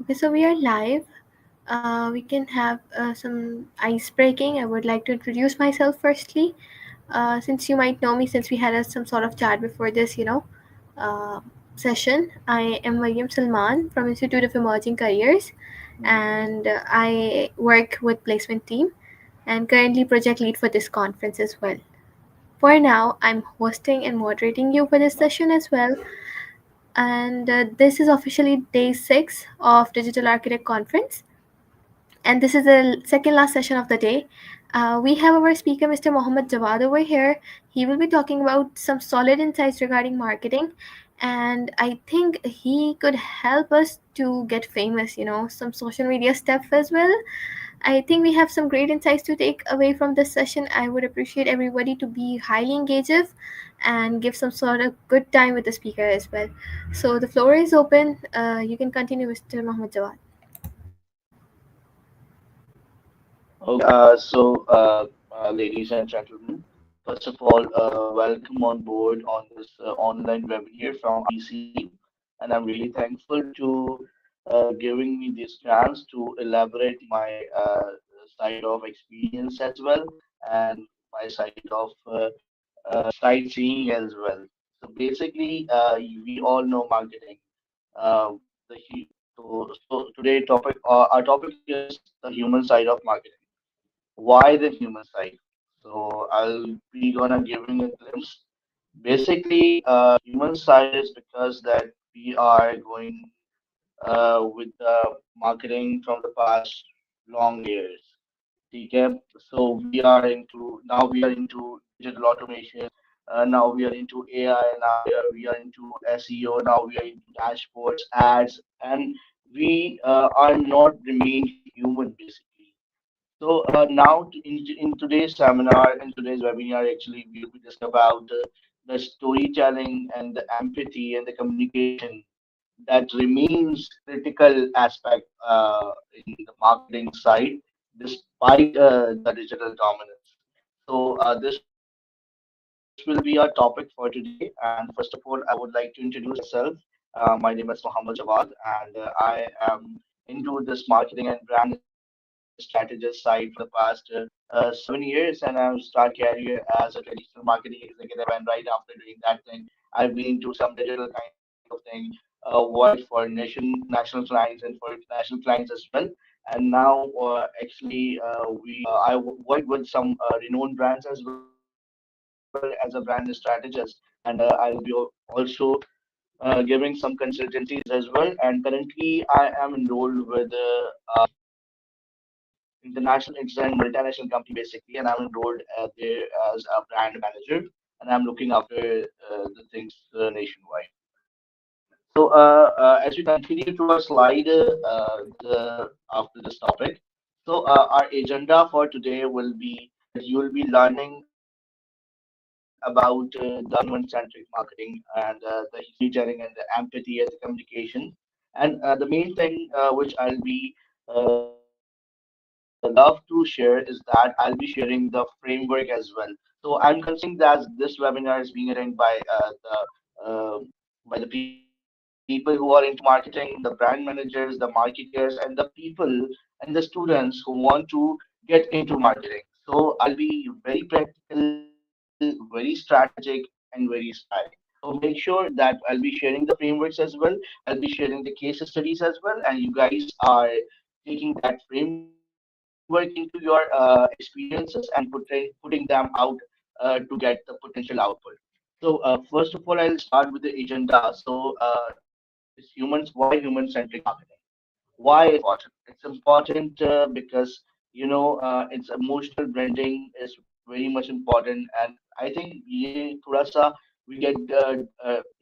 Okay, so we are live. We can have some ice breaking. I would like to introduce myself firstly. Since you might know me, since we had some sort of chat before this, uh, session. I am Mariam Salman from Institute of Emerging Careers, and I work with placement team and currently project lead for this conference as well. For now, I'm hosting and moderating you for this session as well. And this is officially day 6 of Digital Architect Conference, and this is the second last session of the day. We have our speaker, Mr. Mohammed Jawad, over here. He will be talking about some solid insights regarding marketing, and I think he could help us to get famous, some social media stuff as well. I think we have some great insights to take away from this session. I would appreciate everybody to be highly engaged and give some sort of good time with the speaker as well. So the floor is open. You can continue, Mr. Mohammed Jawad. Okay, ladies and gentlemen, first of all, welcome on board on this online webinar from IEC, and I'm really thankful to giving me this chance to elaborate my side of experience as well and my side of sightseeing as well. So basically, we all know marketing. Uh, so today our topic is the human side of marketing. Why the human side? So I'll be gonna giving a glimpse. Basically, human side is because that we are going with the marketing from the past long years. Okay, so we are into digital automation. Now we are into AI. Now we are into SEO. Now we are into dashboards, ads, and we are not remained human basically. So now in today's seminar, in today's webinar, actually we'll be discussing about the storytelling and the empathy and the communication that remains critical aspect in the marketing side despite the digital dominance. So this will be our topic for today. And first of all, I would like to introduce myself. My name is Mohammed Jawad, and I am into this marketing and brand strategist side for the past 7 years, and I've started career as a traditional marketing executive. And right after doing that thing, I've been into some digital kind of thing, worked for national clients and for international clients as well. And now, actually, I work with some renowned brands as well as a brand strategist, and I'll be also giving some consultancies as well. And currently, I am enrolled with international, it's a multinational company basically, and I'm enrolled there as a brand manager, and I'm looking after the things nationwide. So, as we continue to our slide after this topic, so our agenda for today will be that you will be learning about the human-centric marketing and the storytelling and the empathy and the communication. And the main thing which I'll be love to share is that I'll be sharing the framework as well. So I'm considering that this webinar is being arranged by the people who are into marketing, the brand managers, the marketers, and the people and the students who want to get into marketing. So I'll be very practical, very strategic, and very inspiring. So make sure that I'll be sharing the frameworks as well. I'll be sharing the case studies as well, and you guys are taking that framework into your experiences and putting them out to get the potential output. So first of all, I'll start with the agenda. So it's why human-centric marketing. Why it's important? It's important because it's emotional branding is very much important, and I think ye thoda sa we get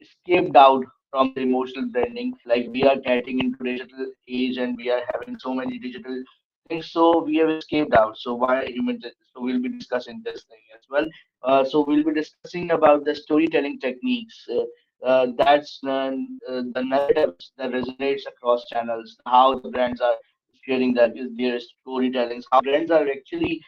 escaped out from the emotional branding. Like we are getting into digital age, and we are having so many digital things, so we have escaped out. So why human? So we'll be discussing this thing as well. So we'll be discussing about the storytelling techniques. That's the narratives that resonates across channels, how the brands are sharing their storytellings, how brands are actually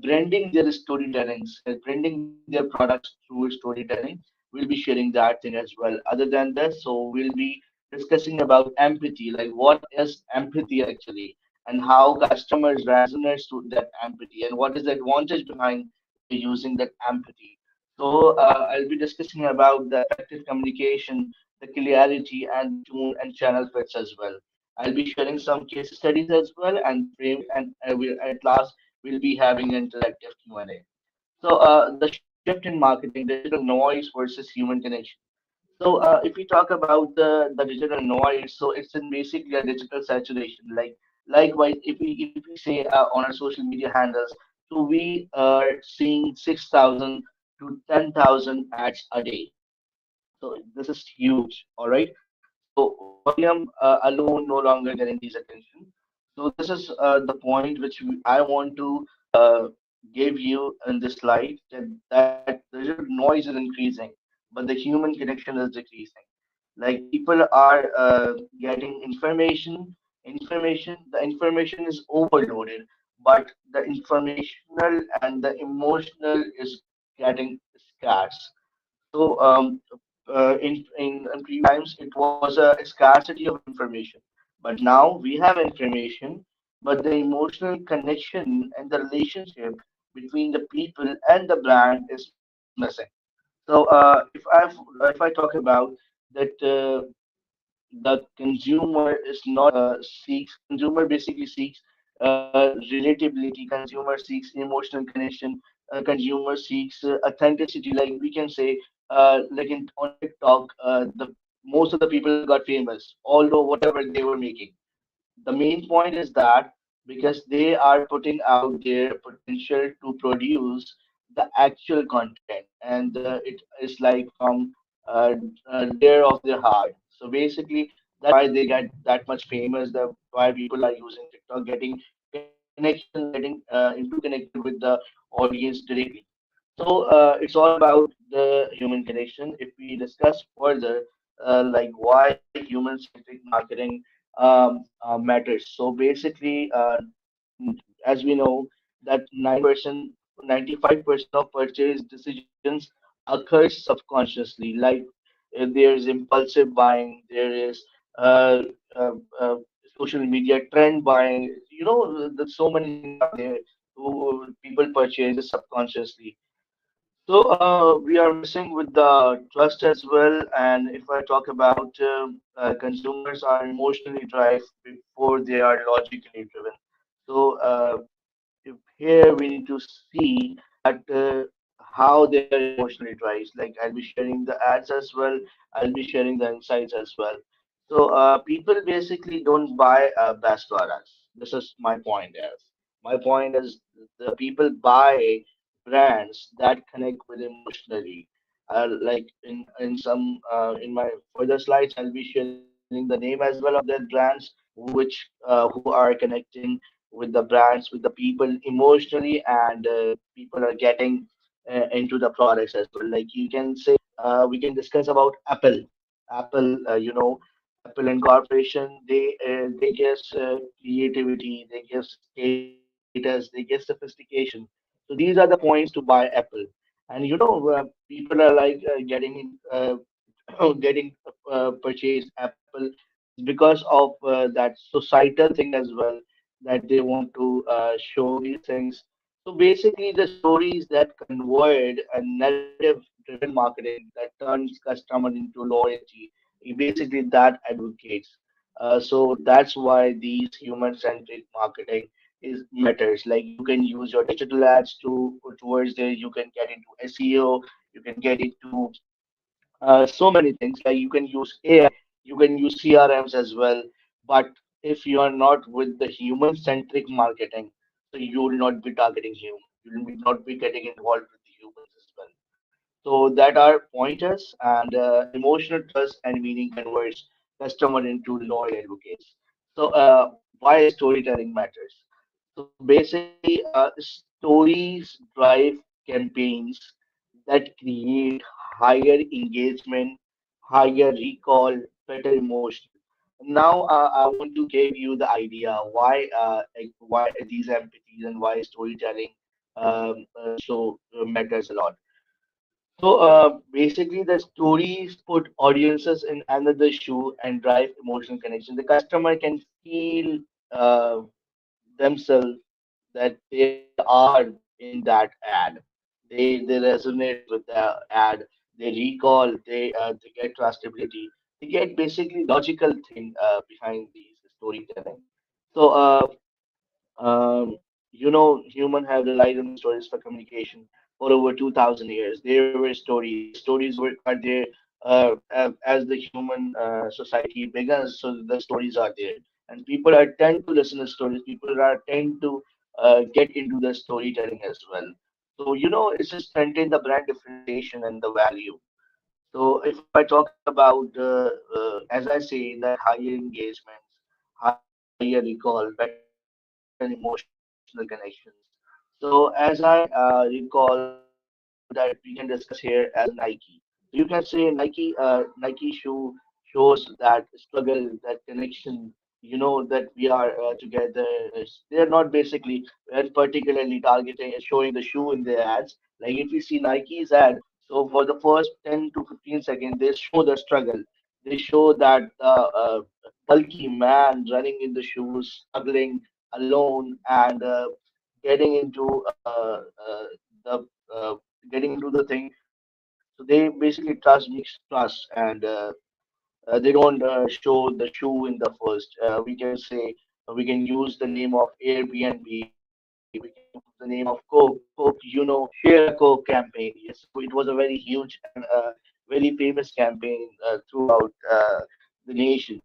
branding their storytellings, branding their products through storytelling. We'll be sharing that thing as well. Other than this, so we'll be discussing about empathy, like what is empathy actually, and how customers resonate to that empathy, and what is the advantage behind using that empathy. So I'll be discussing about the effective communication, the clarity, and the tone and channel fits as well. I'll be sharing some case studies as well, and the frame, and at last we'll be having an interactive Q&A. So the shift in marketing, digital noise versus human connection. So if we talk about the digital noise, so it's in basically a digital saturation. Like likewise, if we say on our social media handles, so we are seeing 6,000 to 10,000 ads a day. So this is huge. All right. So volume alone no longer guarantees attention. So this is the point which I want to uh, give you in this slide, that the noise is increasing, but the human connection is decreasing. Like people are getting information. The information is overloaded, but the informational and the emotional is getting scarce. So in previous times, it was a scarcity of information, but now we have information, but the emotional connection and the relationship between the people and the brand is missing. So if I talk about that, the consumer is not consumer basically seeks relatability, consumer seeks emotional connection, consumer seeks authenticity. Like we can say, like on TikTok, the most of the people got famous, although whatever they were making. The main point is that because they are putting out their potential to produce the actual content, and it is like from layer of their heart. So basically, that's why they get that much famous. Why people are using TikTok, getting connection, getting interconnected with the audience directly. So it's all about the human connection. If we discuss further, like why human-centric marketing matters. So basically, as we know, that 95% of purchase decisions occurs subconsciously. Like there is impulsive buying, there is uh, uh, uh, social media trend buying. You know, there's so many things are there who people purchase subconsciously. So we are missing with the trust as well. And if I talk about consumers are emotionally driven before they are logically driven. So if here we need to see that how they are emotionally driven. Like I'll be sharing the ads as well. I'll be sharing the insights as well. So people basically don't buy best products. This is my point. Is my point is the people buy brands that connect with emotionally. Like in some in my further slides, I'll be sharing the name as well of that brands which who are connecting with the brands, with the people emotionally, and people are getting into the products as well. Like you can say, we can discuss about Apple. Apple, Apple Incorporation. They give creativity, they give status, they give sophistication. So these are the points to buy Apple. And people are like getting getting purchased Apple is because of that societal thing as well, that they want to show these things. So basically, the stories that convert a narrative-driven marketing that turns customer into loyalty, basically that advocates. So that's why these human-centric marketing is matters. Like you can use your digital ads to towards there. You can get into SEO. You can get into so many things. Like you can use AI, you can use CRMs as well. But if you are not with the human centric marketing, so you will not be targeting human. You will not be getting involved with the humans as well. So that are pointers, and emotional trust and meaning converts customer into loyal advocates. So why storytelling matters? So basically, stories drive campaigns that create higher engagement, higher recall, better emotion. Now, I want to give you the idea why these empathies and why storytelling so matters a lot. Basically, the stories put audiences in another shoe and drive emotional connection. The customer can feel themselves that they are in that ad. They resonate with the ad. They recall. They get trustability. They get basically logical thing behind these storytelling. So human have relied on stories for communication for over 2,000 years. There were stories. The stories are there as the human society begins. So the stories are there, and people are tend to listen to stories. People are tend to get into the storytelling as well. So it's just strengthen the brand differentiation and the value. So if I talk about, as I say, that higher engagements, higher recall, better emotional connections. So as I recall that we can discuss here as a Nike. So you can say Nike shoe shows that struggle, that connection. That we are together. They're not basically particularly targeting and showing the shoe in their ads. Like if you see Nike's ad, so for the first 10 to 15 seconds, they show the struggle. They show that bulky man running in the shoes, struggling alone, and getting into the getting into the thing. So they basically trust mix trust, and they don't show the shoe in the first. We can say we can use the name of Airbnb. We can use the name of Coke. Coke, share a Coke campaign. Yes, so it was a very huge and very famous campaign throughout the nation.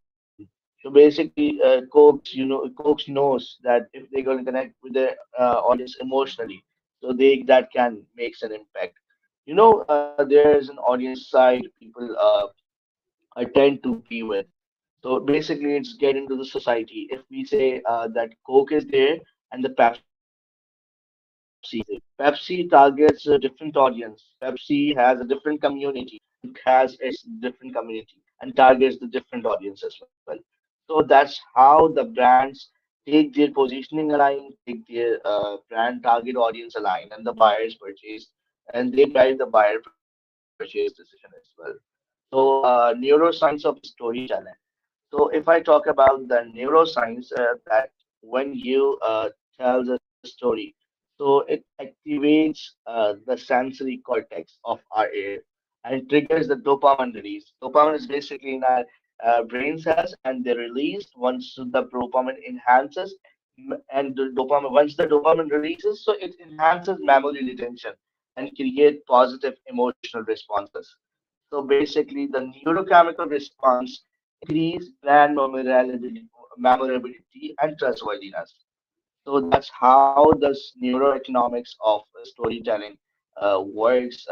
So basically, Coke knows that if they're going to connect with their audience emotionally, so that can makes an impact. There is an audience side people I tend to be with. So basically, it's get into the society. If we say that Coke is there and the Pepsi is there, Pepsi is there. Pepsi targets a different audience. Pepsi has a different community. Coke has its different community and targets the different audience as well. So that's how the brands take their positioning align, take their brand target audience align, and the buyers purchase, and they drive the buyer purchase decision as well. So, neuroscience of storytelling. So, if I talk about the neuroscience, that when you tell the story, so it activates the sensory cortex of our ear and triggers the dopamine release. Dopamine is basically in our brain cells, and they're released once the dopamine enhances, and the dopamine once the dopamine releases, so it enhances memory retention and create positive emotional responses. So basically, the neurochemical response increase brand memorability and trustworthiness. So that's how this neuroeconomics of storytelling works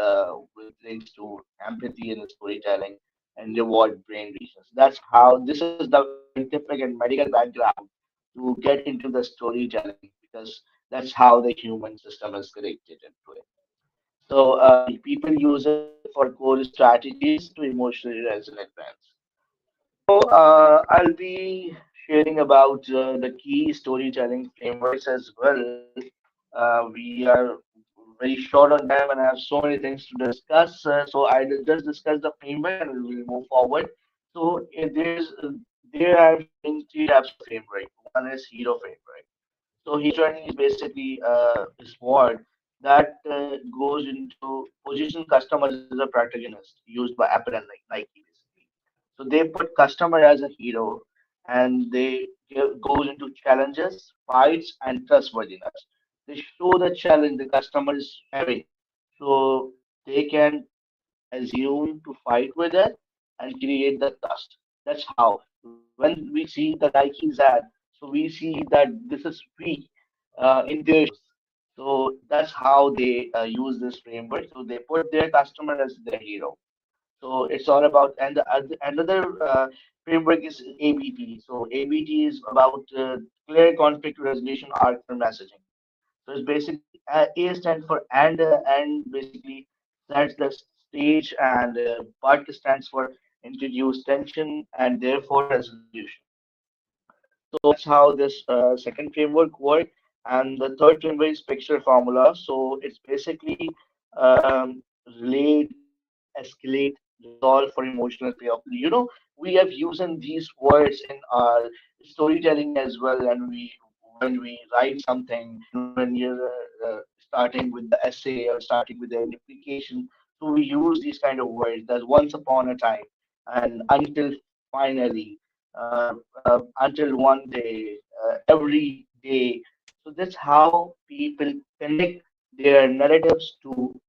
with links to empathy in storytelling and reward brain regions. That's how this is the scientific and medical background to get into the storytelling, because that's how the human system is connected into it. So people use it for core strategies to emotionally resonate brands. So I'll be sharing about the key storytelling frameworks as well. We are very short on time and I have so many things to discuss. So I will just discuss the framework and we will move forward. So there I'm sharing three types of framework. One is hero framework. So hero journey is basically this word that goes into position customers as a protagonist used by Apple and like Nike basically. So they put customer as a hero, and they goes into challenges, fights, and trustworthiness. They show the challenge the customer is having, so they can assume to fight with it and create the trust. That's how. When we see the Nike's ad, so we see that this is we in their shoes. So that's how they use this framework. So they put their customer as their hero. So it's all about, and another framework is ABT. So ABT is about clear conflict resolution arc for messaging. So it's basically A stands for and basically sets the stage, and but stands for introduce tension and therefore resolution. So that's how this second framework works. And the third framework is picture formula. So it's basically relate, escalate, resolve for emotional payoff. We have using these words in our storytelling as well, and when we write something, when you're starting with the essay or starting with an application, so we use these kind of words. That once upon a time, and until finally, until one day, every day. So that's how people connect their narratives to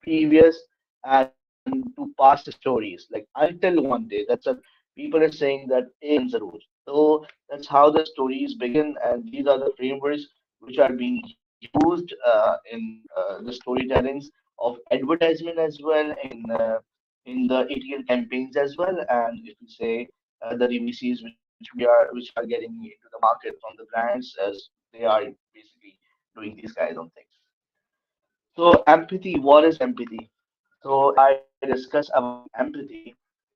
previous and to past stories. Like until one day, people are saying that ek din zarur. So that's how the stories begin, and these are the frameworks which are being used in the storytellings of advertisement as well, in the ATL campaigns as well, and if we say the DVCs which are getting into the market from the brands as they are basically doing these kinds of things. So empathy, what is empathy? So if I discuss about empathy,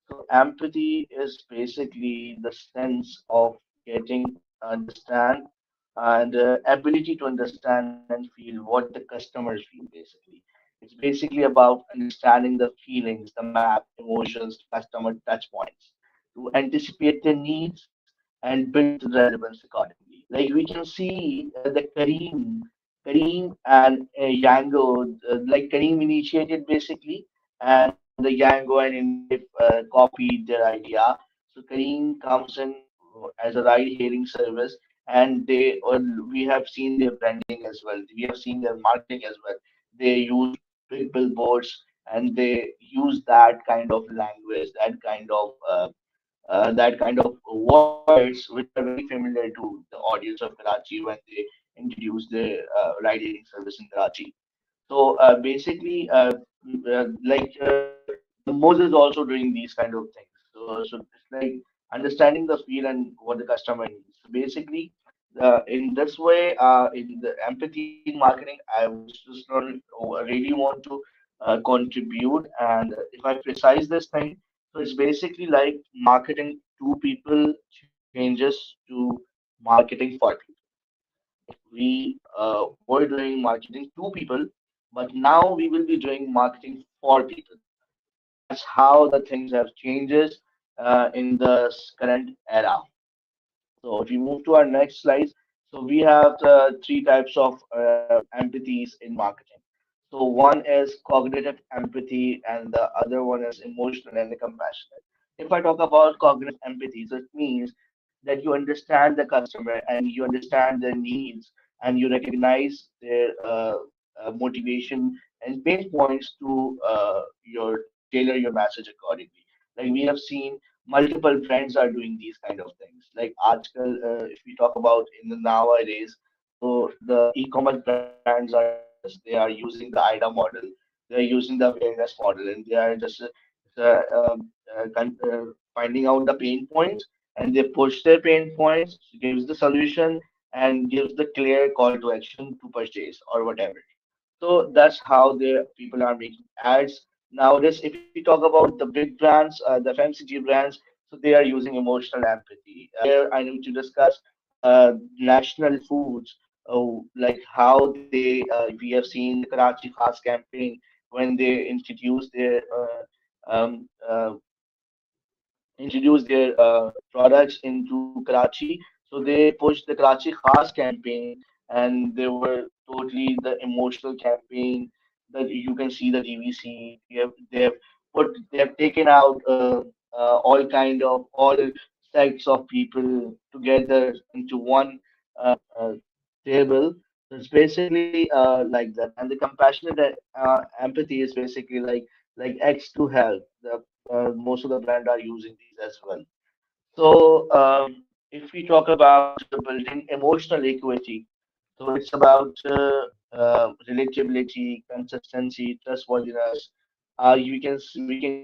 so empathy is basically the sense of getting understand and ability to understand and feel what the customers feel basically. It's basically about understanding the feelings, the map, emotions, customer touch points, to anticipate their needs and build the relevance accordingly. Like we can see the Kareem and Yango, like Kareem initiated basically, and the Yango and Indief copied their idea. So Kareem comes in as a ride-hailing service, and we have seen their branding as well. We have seen their marketing as well. They use big billboards, and they use that kind of language, that kind of words which are very familiar to the audience of Karachi when they introduced the ride-hailing service in Karachi. So basically, the Moses also doing these kind of things. So it's like understanding the feel and what the customer needs. So basically, in this way, in the empathy in marketing, I would just not really want to contribute. And if I precise this thing, so it's basically like marketing to people changes to marketing for people. We were doing marketing to people, but now we will be doing marketing for people. That's how the things have changes in the current era. So if we move to our next slide, so we have the three types of empathies in marketing. So one is cognitive empathy, and the other one is emotional and the compassionate. If I talk about cognitive empathy, so it means that you understand the customer and you understand their needs and you recognize their motivation and pain points to your tailor your message accordingly. Like we have seen multiple brands are doing these kind of things. Like article, if we talk about in the nowadays, so the e-commerce brands are doing this. They are using the IDA model, they are using the awareness model, and they are just finding out the pain points, and they push their pain points, gives the solution, and gives the clear call to action to purchase or whatever. So that's how the people are making ads nowadays. If we talk about the big brands, the FMCG brands, so they are using emotional empathy. Here I need to discuss national foods, like how we have seen the Karachi Khas campaign when they introduce their products into Karachi. So they pushed the Karachi Khas campaign, and they were totally the emotional campaign that you can see the DVC. They have taken out all sects of people together into one uh, table. So it's basically like that, and the compassionate empathy is basically like X to help. Most of the brand are using these as well. So if we talk about building emotional equity, so it's about relatability, consistency, trustworthiness. We can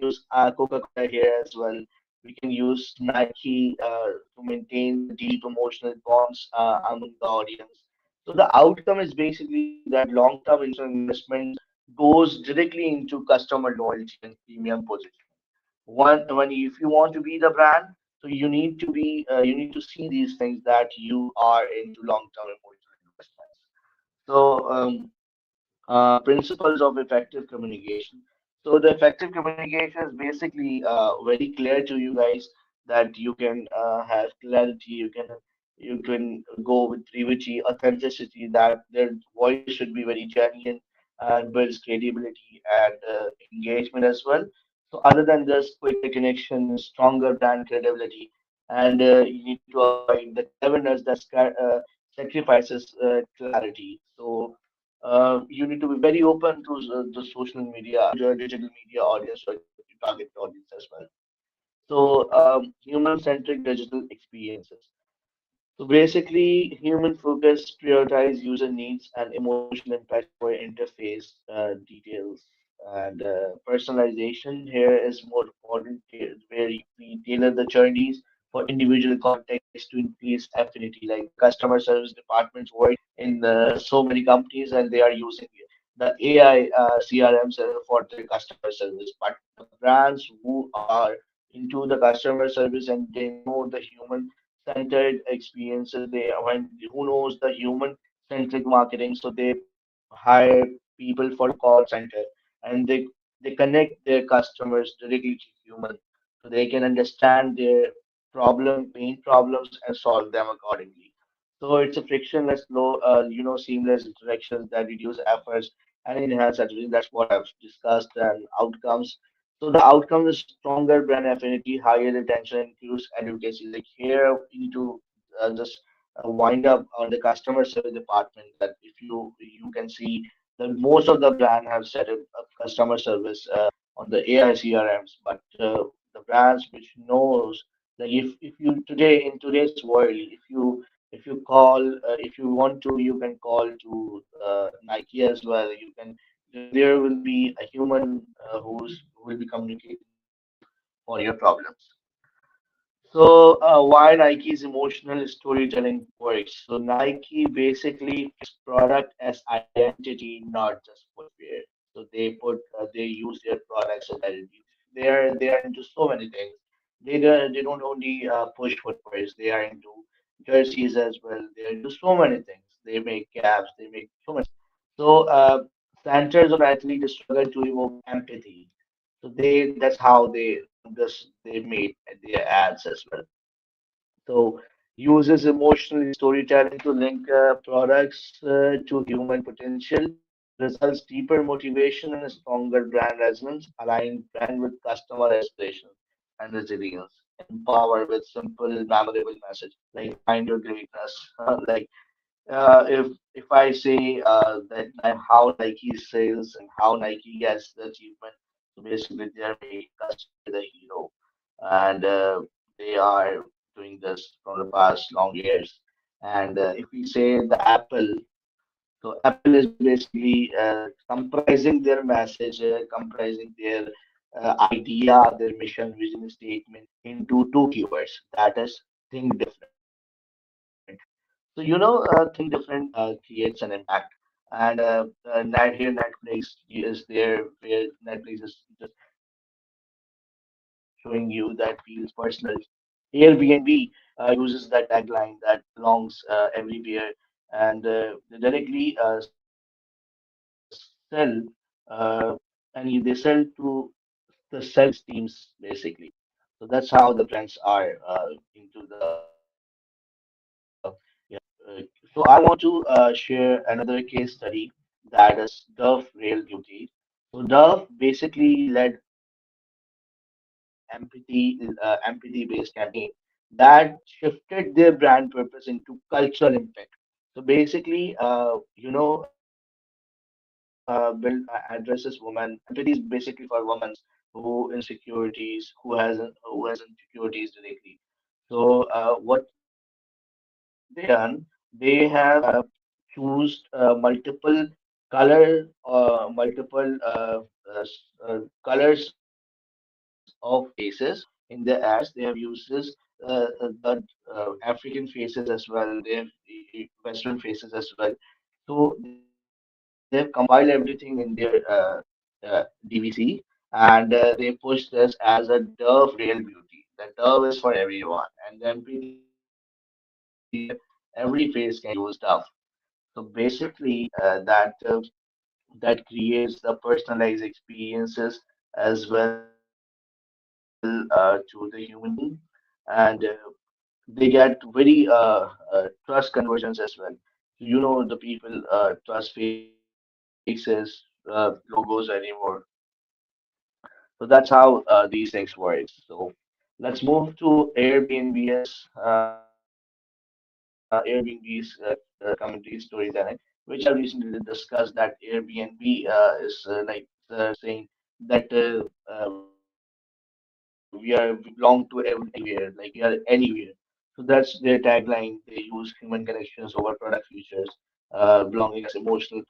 use Coca-Cola here as well. We can use Nike to maintain the deep emotional bonds among the audience. So the outcome is basically that long-term investment goes directly into customer loyalty and premium position. When if you want to be the brand, so you need to see these things that you are into long-term emotional investments. So principles of effective communication. So the effective communication is basically very clear to you guys that you can have clarity, you can go with brevity, authenticity, that their voice should be very genuine and builds credibility and engagement as well. So other than just quicker connection, stronger brand credibility, and you need to avoid the cleverness that sacrifices clarity. So you need to be very open to the social media, your digital media audience or your target audience as well. So human-centric digital experiences. So basically, human focus prioritize user needs and emotional impact over interface details. And personalization here is more important, where we tailor the journeys for individual context to increase affinity. Like the customer service departments work in so many companies, and they are using the AI CRMs for their customer service. But the brands who are into the customer service and they know the human centered experiences. They when who knows the human centric marketing, so they hire people for the call center, and they connect their customers directly to human, so they can understand their main problems, and solve them accordingly. So it's a frictionless, low, seamless interactions that reduce efforts and enhance satisfaction. That's what I've discussed. And outcomes. So the outcome is stronger brand affinity, higher retention, increased advocacy. Like here, you need to just wind up on the customer service department. That if you can see that most of the brand have set up customer service on the AI CRMs, but the brands which knows, like if you today in today's world, if you want to, you can call to Nike as well. You can, there will be a human who will be communicating with you for your problems. So, why Nike's emotional storytelling works? So, Nike basically puts product as identity, not just footwear. So they use their products as identity. They are into so many things. They don't only push footwears. They are into jerseys as well. They are into so many things. They make caps. They make so many. So, centers on athlete struggle to evoke empathy. So that's how they made their ads as well. So uses emotional storytelling to link products to human potential, results deeper motivation and a stronger brand resonance, align brand with customer aspirations and resilience, empower with simple, memorable message like find your greatness. If I say that how Nike sales and how Nike gets the achievement, so basically they are making customer the hero, and they are doing this from the past long years. And if we say the Apple, so Apple is basically comprising their message, comprising their idea, their mission, vision statement into two keywords. That is think different. So think different creates an impact. And here Netflix is there, where Netflix is just showing you that feels personal. Airbnb uses that tagline that belongs everywhere, and they directly sell, uh, and they sell to the self-esteems basically. So that's how the brands are into the yeah. So I want to share another case study that is Dove Real Beauty. So Dove basically led empathy-based campaign that shifted their brand purpose into cultural impact. So basically, build addresses women. Empathy is basically for women who insecurities, who has insecurities directly. So what they done? They have choose multiple colors of faces in their ads. They have uses the African faces as well. They have Western faces as well. So they have compiled everything in their DVC, and they push this as a Dove Real Beauty. The Dove is for everyone, and the empathy is there. Every face can use Dove. So basically, that creates the personalized experiences as well to the human being, and they get very trust conversions as well. The people trust faces, logos anymore. So that's how these things work. So let's move to Airbnb's community storytelling, which I recently discussed that Airbnb is saying that we belong to anywhere, like we are anywhere. So that's their tagline. They use human connections over product features, belonging as emotional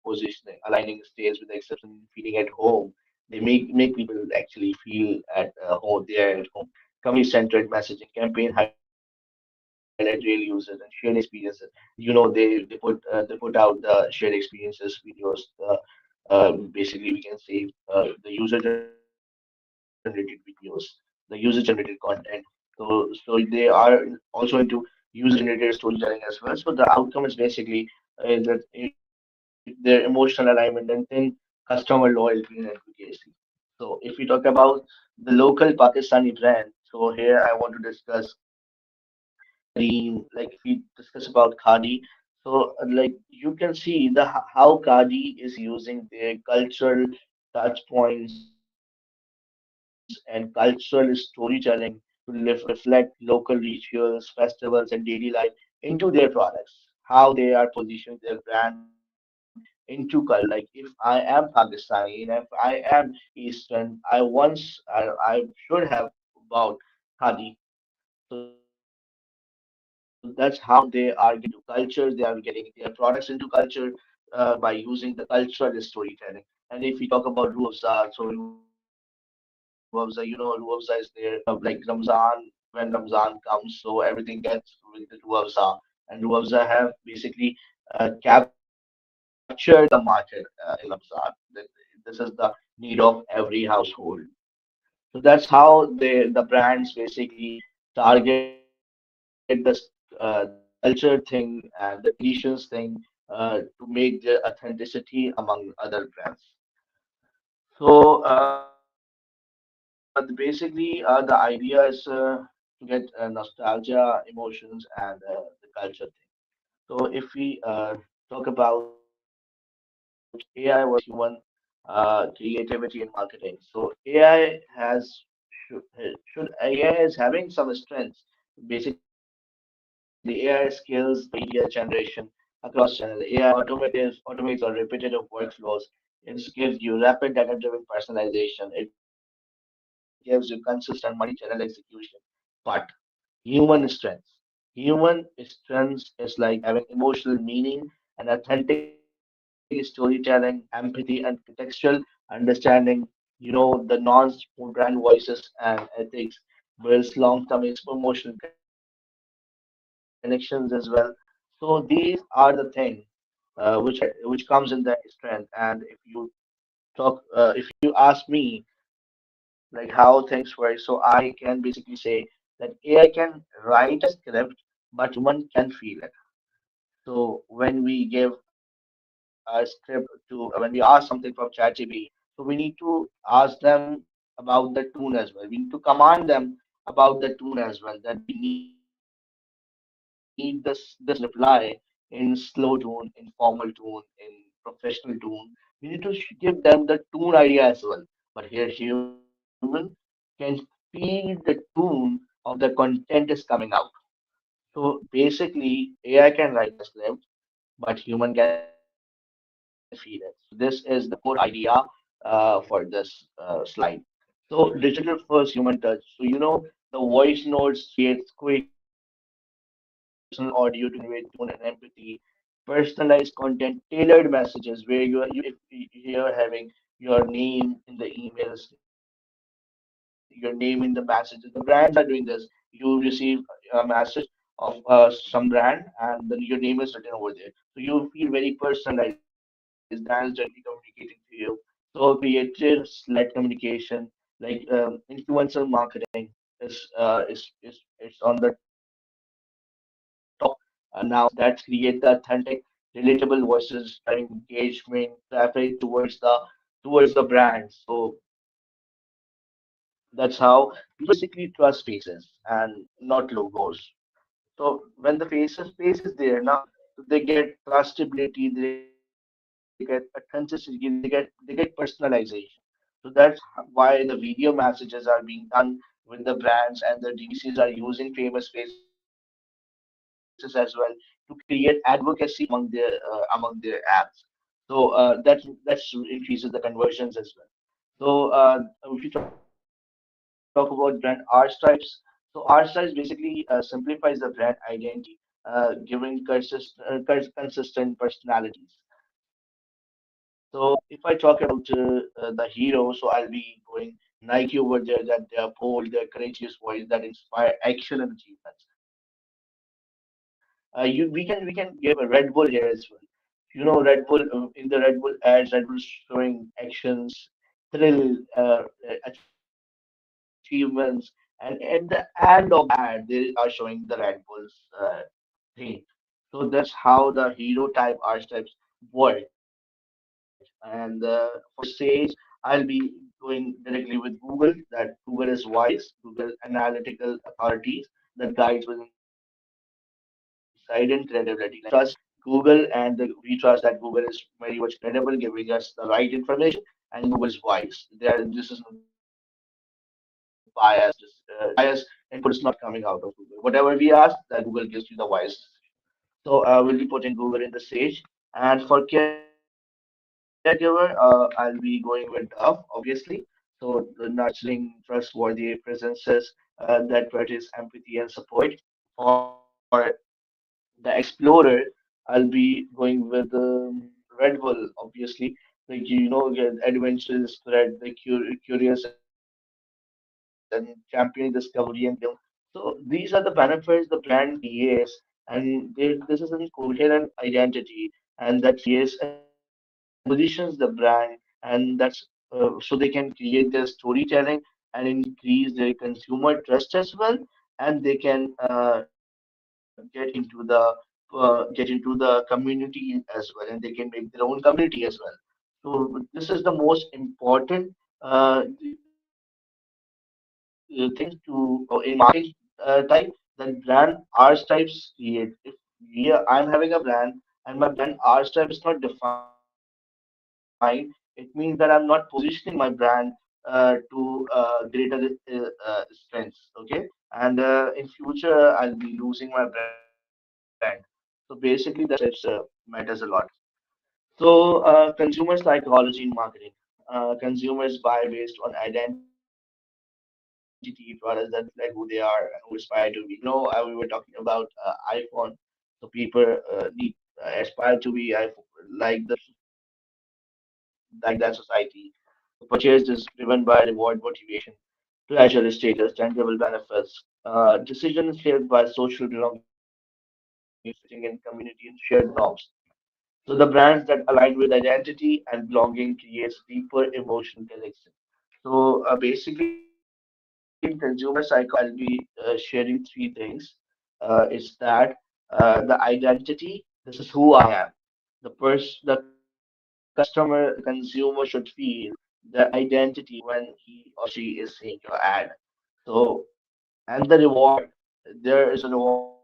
positioning, aligning stays with exception, feeling at home. They make people actually feel at home. They are at home. Community-centered messaging campaign highlight real users and shared experiences. They put out the shared experiences videos. Basically, we can say the user-generated videos, the user-generated content. So they are also into user-generated storytelling as well. So the outcome is basically their emotional alignment and then customer loyalty and advocacy. So if we talk about the local Pakistani brand, so here I want to discuss Kareem. Like if we discuss about Khadi, so like you can see how Khadi is using their cultural touch points and cultural storytelling to reflect local rituals, festivals, and daily life into their products. How they are positioning their brand into culture. Like if I am Pakistani and if I am Eastern, I should have bought Khadi. So that's how they are getting into culture. They are getting their products into culture by using the cultural storytelling. And if we talk about Ruafza, so Ruafza, Ruafza is there. Like Ramzan, when Ramzan comes, so everything gets with the Ruafza. And Ruafza have basically captured the market in Ramzan. This is the need of every household. So that's how the brands basically target the culture thing and the traditions thing to make their authenticity among other brands. So basically, the idea is to get nostalgia, emotions, and the culture thing. So if we talk about AI versus human creativity and marketing, so AI is having some strengths. Basically, AI skills the media generation across channel. AI automates or repetitive workflows. It gives you rapid data-driven personalization. It gives you consistent multi-channel execution. But human strengths. Human strengths is like having emotional meaning and authentic storytelling, empathy, and contextual understanding. The non-brand voices and ethics builds long-term emotional connections as well. So these are the things which comes in the strength. And if you ask me like how things work, so I can basically say that AI can write a script, but human can feel it. So when we give a script when we ask something from ChatGPT, so we need to ask them about the tone as well. We need to command them about the tone as well, that we need this reply in slow tone, in formal tone, in professional tone. We need to give them the tone idea as well. But here human can feel the tone of the content is coming out. So basically, AI can write a script, but human can feel it. So this is the core idea for this slide. So digital first human touch. So the voice notes creates quick personal audio to convey tone and empathy. Personalized content, tailored messages where you're having your name in the emails, your name in the messages. The brands are doing this. You receive a message of some brand, and then your name is written over there. So you feel very personalized. Brands directly communicating to you. So creatives led communication, like influencer marketing, is it's on the top now. That create the authentic, relatable voices, driving engagement, traffic towards the towards the brand. So that's how people basically trust faces and not logos. So when the face is there now, they get trustability, they get authenticity, they get personalization. So that's why the video messages are being done with the brands, and the DVCs are using famous faces as well to create advocacy among their apps. So that increases the conversions as well. So if you talk about brand R stripes, so R stripes basically simplifies the brand identity, giving consistent personalities. So if I talk about the hero, so I'll be going Nike over there, that they are bold, they're courageous voice that inspire action and achievements. We can give a Red Bull here as well. Red Bull, in the Red Bull ads, Red Bull showing actions, thrill, achievements, and at the end of the ad, they are showing the Red Bull's thing. So that's how the hero type archetypes work. And for the sage, I'll be going directly with Google. That Google is wise, Google analytical authorities that guides with insight and credibility. Like we trust Google, and we trust that Google is very much credible, giving us the right information, and Google is wise. This is not bias. Bias input is not coming out of Google. Whatever we ask, that Google gives you the wise. So we'll be putting Google in the stage. And for caregiver, I'll be going with Dove, obviously. So the nurturing, trustworthy presences that practice empathy and support. For the explorer, I'll be going with Red Bull, obviously. Like get adventurous spread the curious and championing discovery and freedom. So these are the benefits the brand creates, and this is a coherent identity, and that creates and positions the brand, and so they can create their storytelling and increase their consumer trust as well, and they can get into the community as well, and they can make their own community as well. So this is the most important thing to in marketing type that brand R types create. If I'm having a brand and my brand R type is not defined, it means that I'm not positioning my brand to greater strengths. Okay, and in future I'll be losing my brand. So basically, matters a lot. So consumer psychology in marketing. Consumers buy based on identity rather than like who they are and who aspire to be. We were talking about iPhone. So people need aspire to be like that society. So purchase is driven by reward motivation, pleasure status, tangible benefits. Decision is shaped by social belonging, fitting in community, and shared norms. So the brands that align with identity and belonging creates deeper emotional connection. So basically in consumer psychology, I'll be sharing three things. Is that the identity? This is who I am. The customer, the consumer should feel the identity when he or she is seeing your ad. So and the reward, there is a reward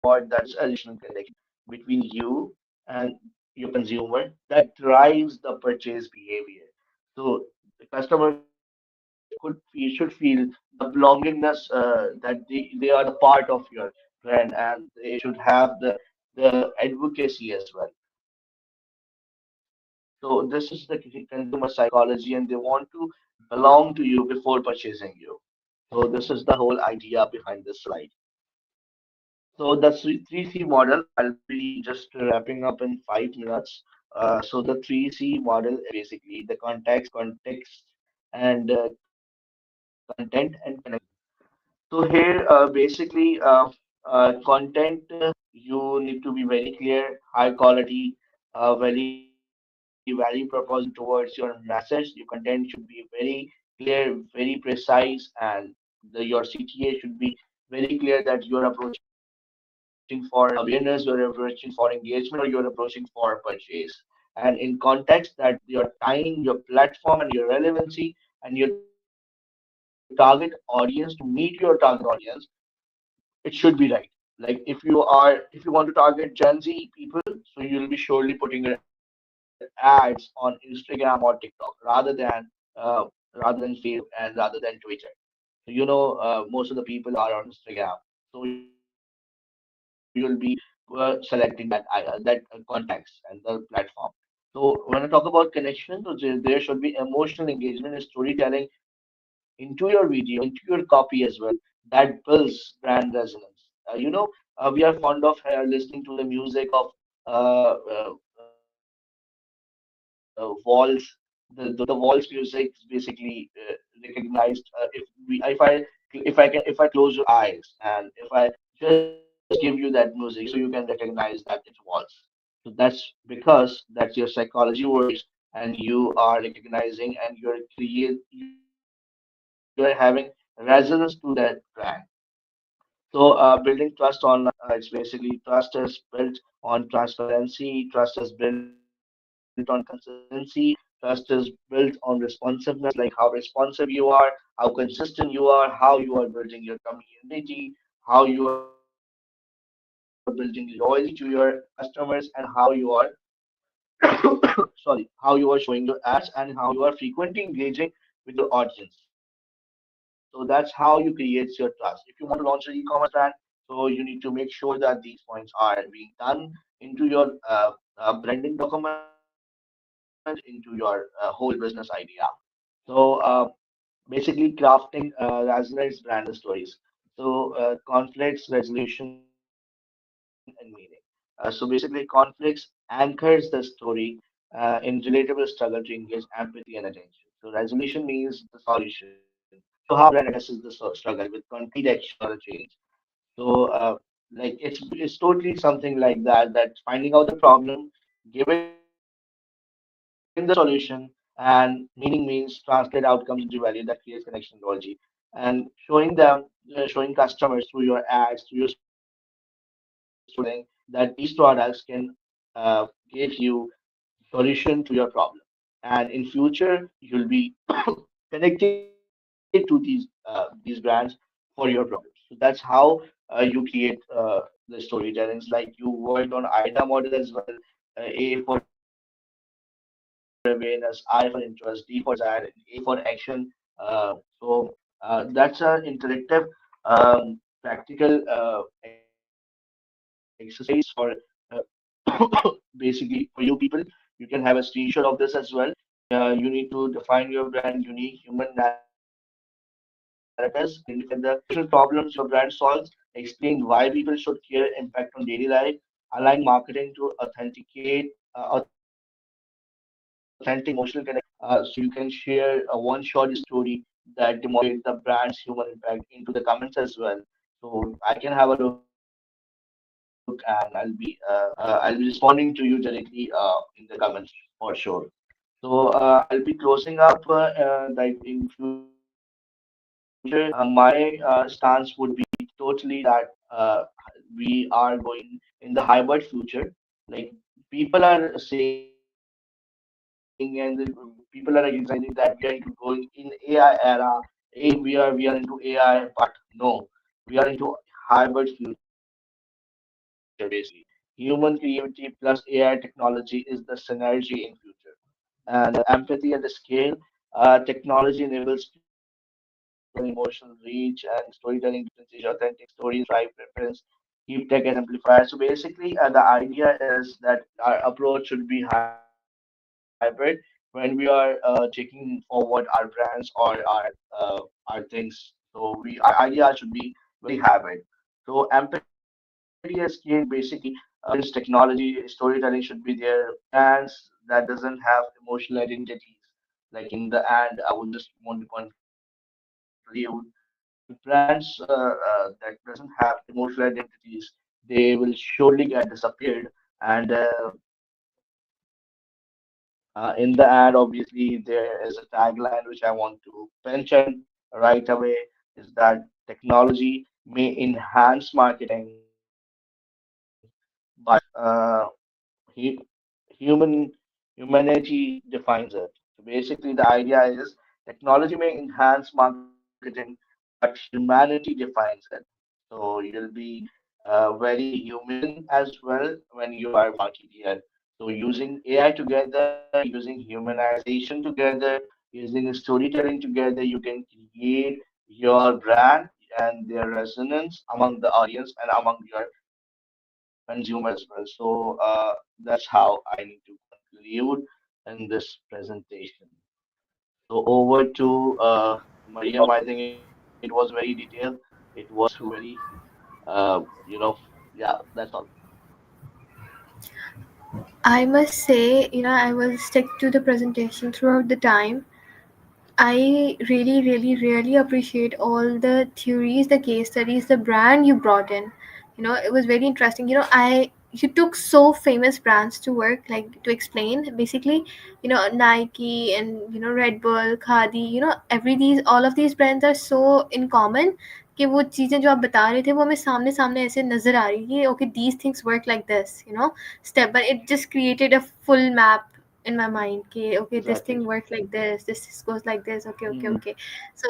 that builds additional connection between you and your consumer that drives the purchase behavior. So the customer should feel the belongingness that they are the part of your brand, and they should have the advocacy as well. So this is the consumer psychology, and they want to belong to you before purchasing you. So this is the whole idea behind this slide. So the 3C model, I'll be just wrapping up in 5 minutes. So the 3C model is basically the context, and content and connection. So here, basically, content, you need to be very clear, high quality, very value proposition towards your message. Your content should be very clear, very precise, and your CTA should be very clear that you are approaching for awareness, you are approaching for engagement, or you are approaching for purchase. And and in context that your timing, your platform, and your relevancy and your target audience to meet your target audience, it should be right. Like if you want to target Gen Z people, so you'll be surely putting your ads on Instagram or TikTok uh, rather than Facebook and rather than Twitter. So most of the people are on Instagram, so you'll be selecting that context and the platform. So when I talk about connection, so there should be emotional engagement and storytelling into your video, into your copy as well. That builds brand resonance. We are fond of listening to the music of waltz. The waltz music is basically recognized. If I close your eyes and if I just give you that music, so you can recognize that it's waltz. So that's because that's your psychology works, and you are recognizing and you're having resonance to that brand. So building trust online, it's basically trust is built on transparency, trust is built on consistency, trust is built on responsiveness, like how responsive you are, how consistent you are, how you are building your community, how you are building loyalty to your customers, and how you are sorry, how you are showing your ads and how you are frequently engaging with your audience. So that's how you create your trust. If you want to launch an e-commerce brand, so you need to make sure that these points are being done into your branding document, into your whole business idea. So basically crafting resonance brand stories. So conflicts, resolution, and meaning. So basically conflicts anchors the story in relatable struggle to engage empathy and attention. So resolution means the solution. So how a brand addresses the struggle with concrete action or a change. So like it's totally something like that. That finding out the problem, giving the solution, and meaning means translate outcomes into value that creates connection technology, and showing customers through your ads, through your storytelling, that these products can give you solution to your problem. And in future, you'll be connected to these brands for your problems. So that's how you create the storytellings. Like you worked on IDA model as well, A for awareness, I for interest, D for desired, and A for action. So that's an interactive, practical exercise for basically for you people. You can have a screenshot of this as well. You need to define your brand unique human narratives, identify the social problems your brand solves, explain why people should care, impact on daily life, align marketing to authentic emotional connection. So you can share a one-shot story that demonstrate the brand's human impact into the comments as well. So I can have a look and I'll be responding to you directly in the comments for sure. So I'll be closing up like in future. My stance would be totally that we are going in the hybrid future. Like people are saying and people are recognizing that we are into going in AI era. We are into AI, but no, we are into hybrid future basically. Human creativity plus AI technology is the synergy in future. And empathy at the scale, technology enables creativity, emotional reach, and storytelling differences, authentic stories drive preference, keep tech as amplifier. So basically, the idea is that our approach should be hybrid when we are taking forward our brands or our things. So our idea should be very hybrid. So empathy at scale basically since technology, storytelling should be there. Brands that doesn't have emotional identities. Like in the end, I would just want to conclude brands that doesn't have emotional identities, they will surely get disappeared. And in the ad, obviously, there is a tagline which I want to mention right away is that technology may enhance marketing, but hu- human humanity defines it. So basically, the idea is technology may enhance marketing, but humanity defines it. So you'll be very human as well when you are marketing. So using AI together, using humanization together, using storytelling together, you can create your brand and their resonance among the audience and among your consumer as well. So that's how I need to conclude in this presentation. So over to Mariam. I think it was very detailed. It was very, you know, yeah, that's all. I must say, I will stick to the presentation throughout the time. I really, really, really appreciate all the theories, the case studies, the brand you brought in. It was very interesting. You took so famous brands to work, like to explain. Basically, Nike and Red Bull, Khadi. Every these all of these brands are so in common कि वो चीज़ें जो आप बता रहे थे वो हमें सामने सामने ऐसे नज़र आ रही है okay these things work like this step but it just created a full map in my mind okay okay this thing Exactly. works like this goes like this okay okay Mm, okay so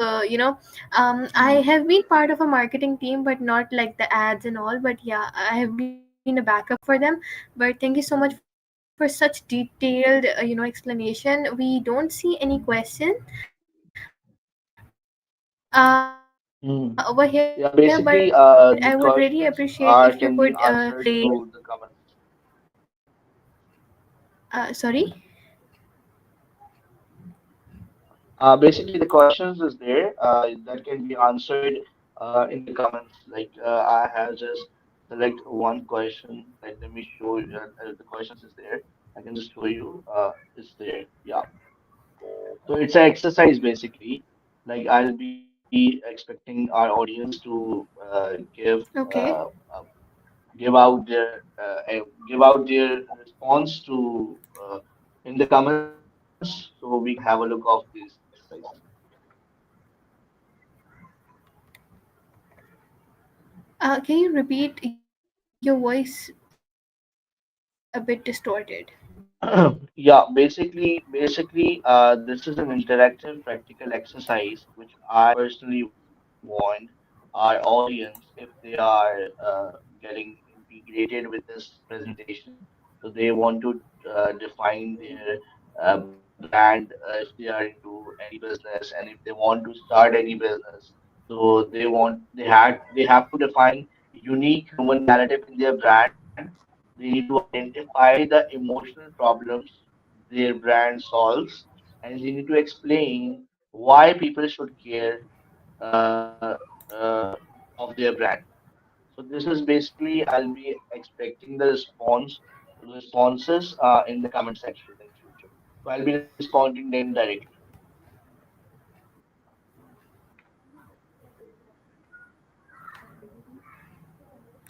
I mm, have been part of a marketing team but not like the ads and all but yeah I have been a backup for them but thank you so much for such detailed explanation we don't see any question over here but I would really appreciate if you could mm. share Yeah, this basically, the questions are can be answered through the comments. sorry. Basically, the questions is there that can be answered in the comments. Like I have just select one question. Like let me show you. The questions is there. I can just show you. It's there. Yeah. So it's an exercise basically. Like I'll be expecting our audience to Okay. give out give out their response to in the comments, so we can have a look of this exercise. Can you repeat? Your voice is a bit distorted. Yeah, basically, this is an interactive practical exercise which I personally want our audience, if they are getting integrated with this presentation, so they want to define their brand if they are into any business and if they want to start any business. So they have to define unique human narrative in their brand. They need to identify the emotional problems their brand solves, and they need to explain why people should care uh, uh, of their brand. So this is basically I'll be expecting the responses in the comment section in future. So I'll be responding them directly.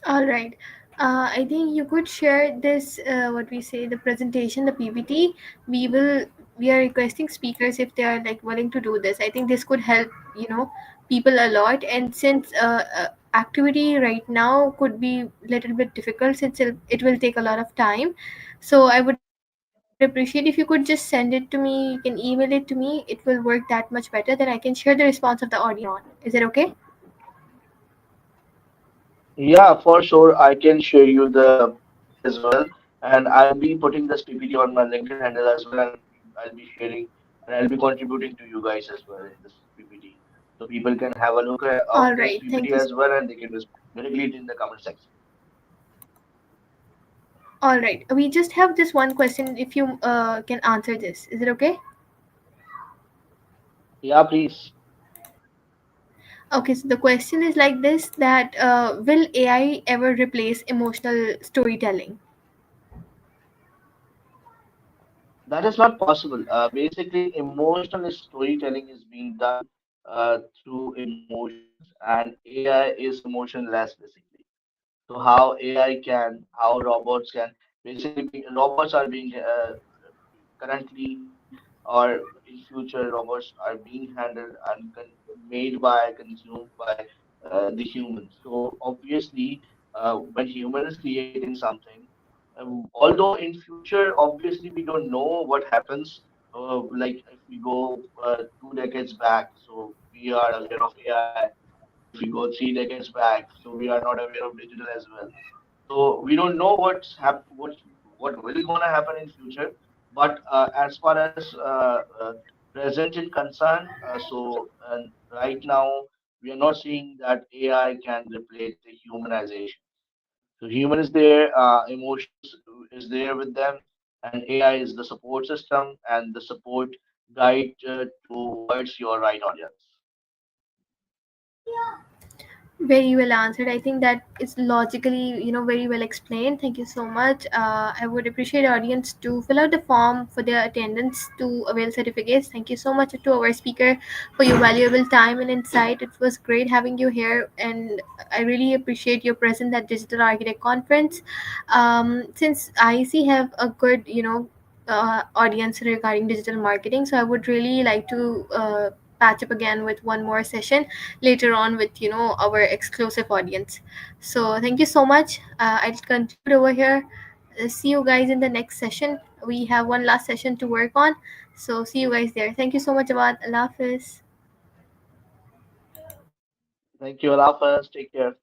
All right. I think you could share this, what we say, the presentation, the PPT. We will, we are requesting speakers if they are like willing to do this. I think this could help, people a lot. And since activity right now could be a little bit difficult since it will take a lot of time. So I would appreciate if you could just send it to me, you can email it to me. It will work that much better. Then I can share the response of the audience later on. Is it okay? Yeah, for sure. I can share you the PPT as well, and I'll be putting this PPT on my LinkedIn handle as well, and I'll be sharing and I'll be contributing to you guys as well in this PPT, so people can have a look All of this right. Thank PPT you. as well, and they can respond directly in the comment section. All right. We just have this one question. If you can answer this, is it okay? Yeah, please. Okay. So the question is like this: that will AI ever replace emotional storytelling? That is not possible. Basically, emotional storytelling is being done through emotions, and AI is emotionless basically. So how AI can, how robots can, basically robots are being currently or in future robots are being handled and made by, consumed by the humans. So obviously, when human is creating something, Although in future, obviously, we don't know what happens. Like if we go 2 decades back, so we are aware of AI. If we go 3 decades back, so we are not aware of digital as well. So we don't know what will gonna happen in future. But as far as present is concerned, right now we are not seeing that AI can replace the humanization. So human is there, emotions is there with them, and AI is the support system and the support guide towards your right audience. Very well answered. I think that is logically, very well explained. Thank you so much. I would appreciate audience to fill out the form for their attendance to avail certificates. Thank you so much to our speaker for your valuable time and insight. It was great having you here, and I really appreciate your presence at Digital Architect Conference. Since IC have a good, audience regarding digital marketing, so I would really like to patch up again with one more session later on with our exclusive audience. So thank you so much. I'll conclude over here. See you guys in the next session. We have one last session to work on, so see you guys there. Thank you so much. About Allah Hafiz. Thank you, Allah first. Take care.